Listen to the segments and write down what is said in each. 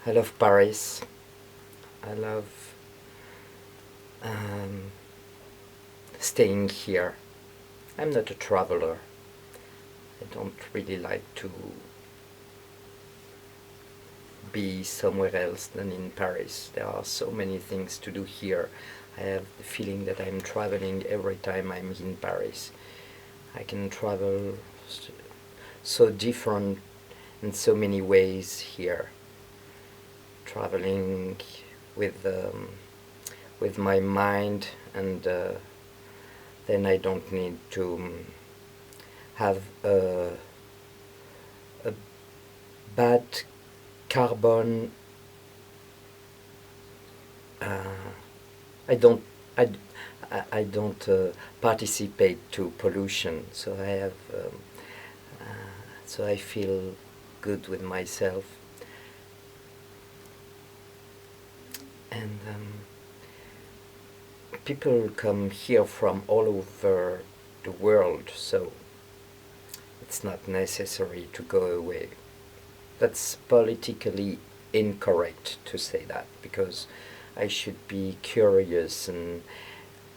I love Paris. I love um, staying here. I'm not a traveler. I don't really like to be somewhere else than in Paris. There are so many things to do here. I have the feeling that I'm traveling every time I'm in Paris. I can travel so different in so many ways here. Traveling with with my mind, and then I don't need to have a bad carbon. I don't. I don't participate to pollution, so I have. So I feel good with myself, and people come here from all over the world, so it's not necessary to go away. That's politically incorrect to say that, because I should be curious and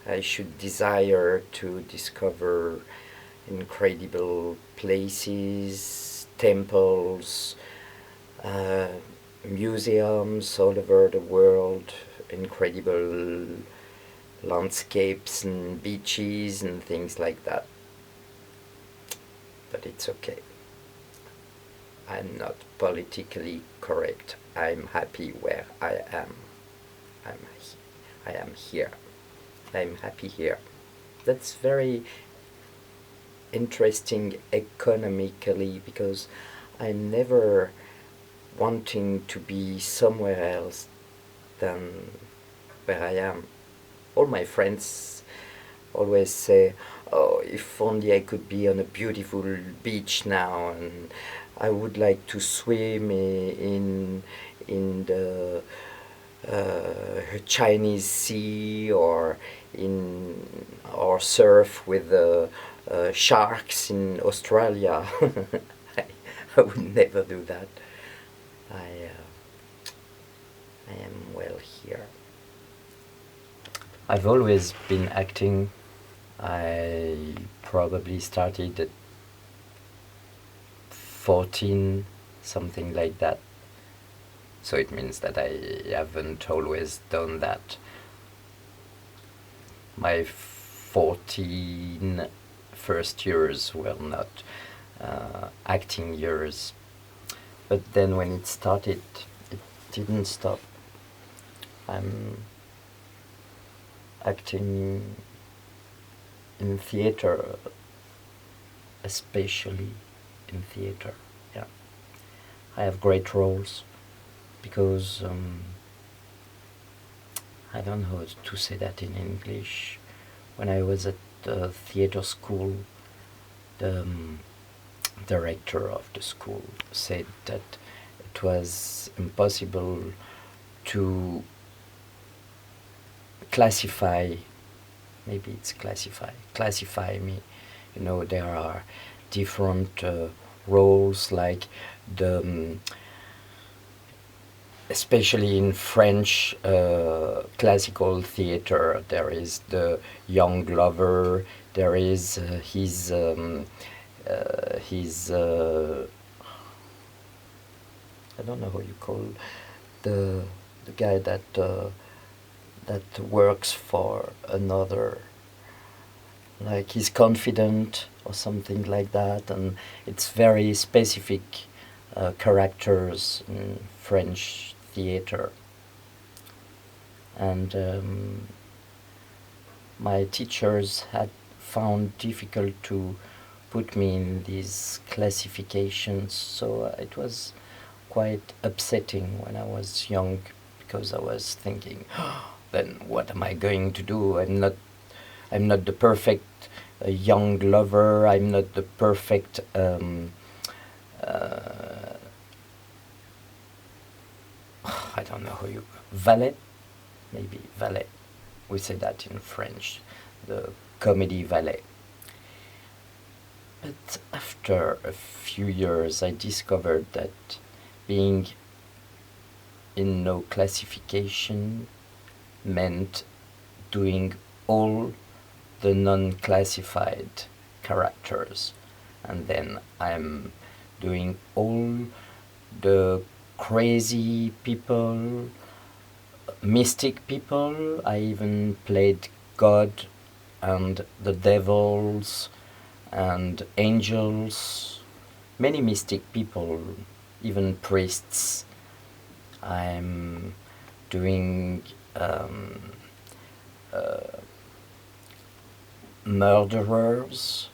I should desire to discover incredible places, temples, museums all over the world, incredible landscapes and beaches and things like that. But it's okay. I'm not politically correct. I'm happy where I am. I am here. I'm happy here. That's very interesting economically, because I'm never wanting to be somewhere else than where I am. All my friends always say, oh, if only I could be on a beautiful beach now, and I would like to swim in the Chinese Sea, or surf with the sharks in Australia. I would never do that. I am well here. I've always been acting. I probably started at 14, something like that. So it means that I haven't always done that. My 14 first years were not acting years. But then when it started, it didn't stop. I'm acting in theater, especially in theater. Yeah, I have great roles, because I don't know how to say that in English. When I was at the theater school, the director of the school said that it was impossible to classify me. You know, there are different roles, like the especially in French classical theater, there is the young lover, there is his I don't know how you call the guy that that works for another, like he's confident or something like that, and it's very specific characters in French theater. And my teachers had found difficult to put me in these classifications, so it was quite upsetting when I was young, because I was thinking, then what am I going to do? I'm not the perfect young lover. I'm not the perfect I don't know how you valet, maybe valet. We say that in French, the comedy valet. But after a few years, I discovered that being in no classification meant doing all the non-classified characters, and then I'm doing all the crazy people, mystic people. I even played God and the devils and angels, many mystic people, even priests. I'm doing murderers,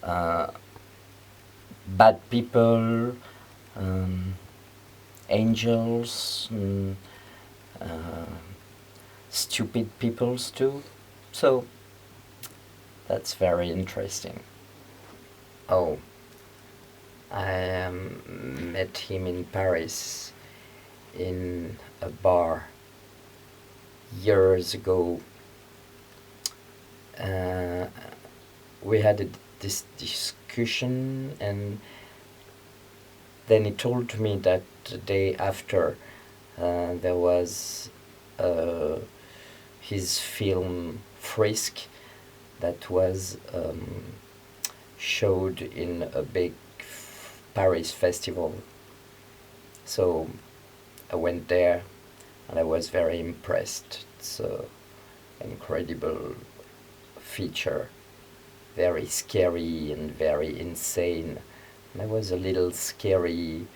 uh, bad people, um, angels, stupid peoples too. So that's very interesting. Oh, I met him in Paris in a bar years ago. We had this discussion, and then he told me that the day after there was his film Frisk that was showed in a big Paris festival. So I went there and I was very impressed. It's an incredible feature, very scary and very insane. And I was a little scary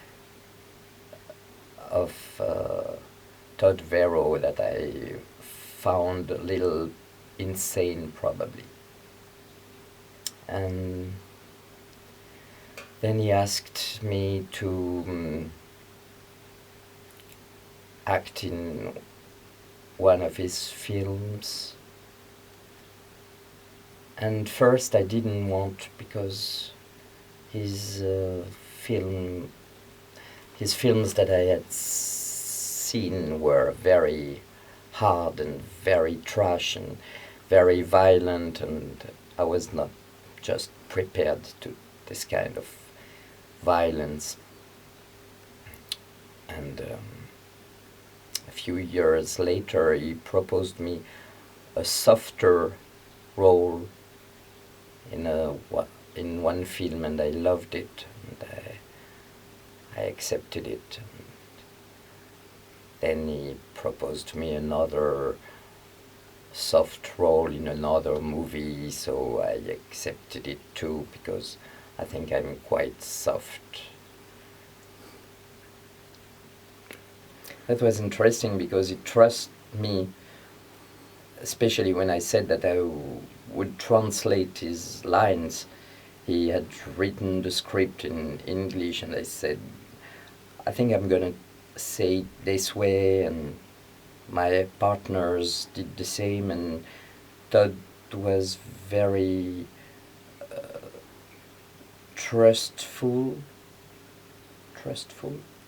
of Todd Verow, that I found a little insane probably. And then he asked me to act in one of his films. And first I didn't want, because his films that I had seen were very hard and very trash and very violent, and I was not just prepared to this kind of violence. And a few years later he proposed me a softer role in one film, and I loved it, and I accepted it. And then he proposed to me another soft role in another movie, so I accepted it too, because I think I'm quite soft. That was interesting because he trusted me, especially when I said that I would translate his lines. He had written the script in English, and I said, I think I'm gonna say it this way, and my partners did the same, and Todd was very trustful,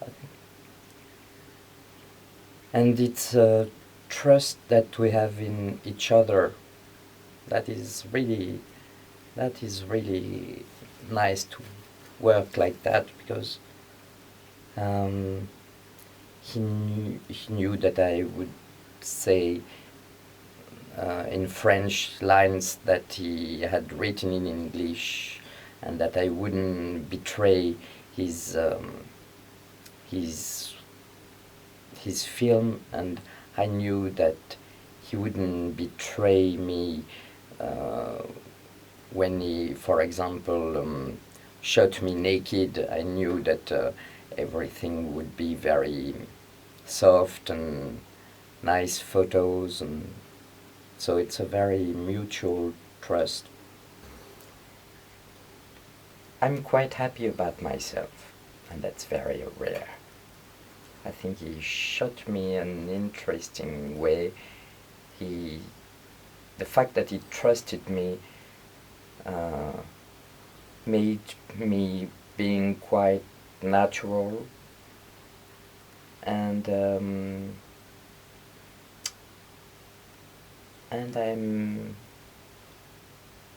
I think. And it's a trust that we have in each other that is really nice to work like that, because he knew that I would say in French lines that he had written in English, and that I wouldn't betray his film, and I knew that he wouldn't betray me when he, for example, shot me naked. I knew that everything would be very soft and nice photos, and so it's a very mutual trust. I'm quite happy about myself, and that's very rare. I think he shot me in an interesting way. The fact that he trusted me made me being quite natural, and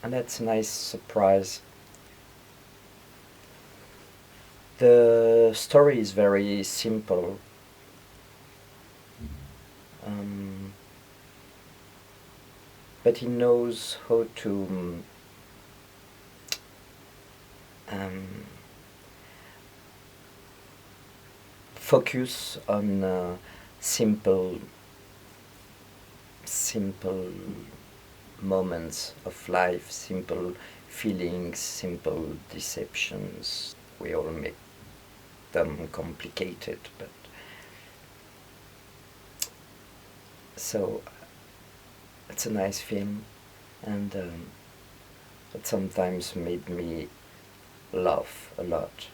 that's a nice surprise. The story is very simple. Um, but he knows how to um, focus on simple moments of life, simple feelings, simple deceptions. We all make them complicated, but so it's a nice film, and it sometimes made me laugh a lot.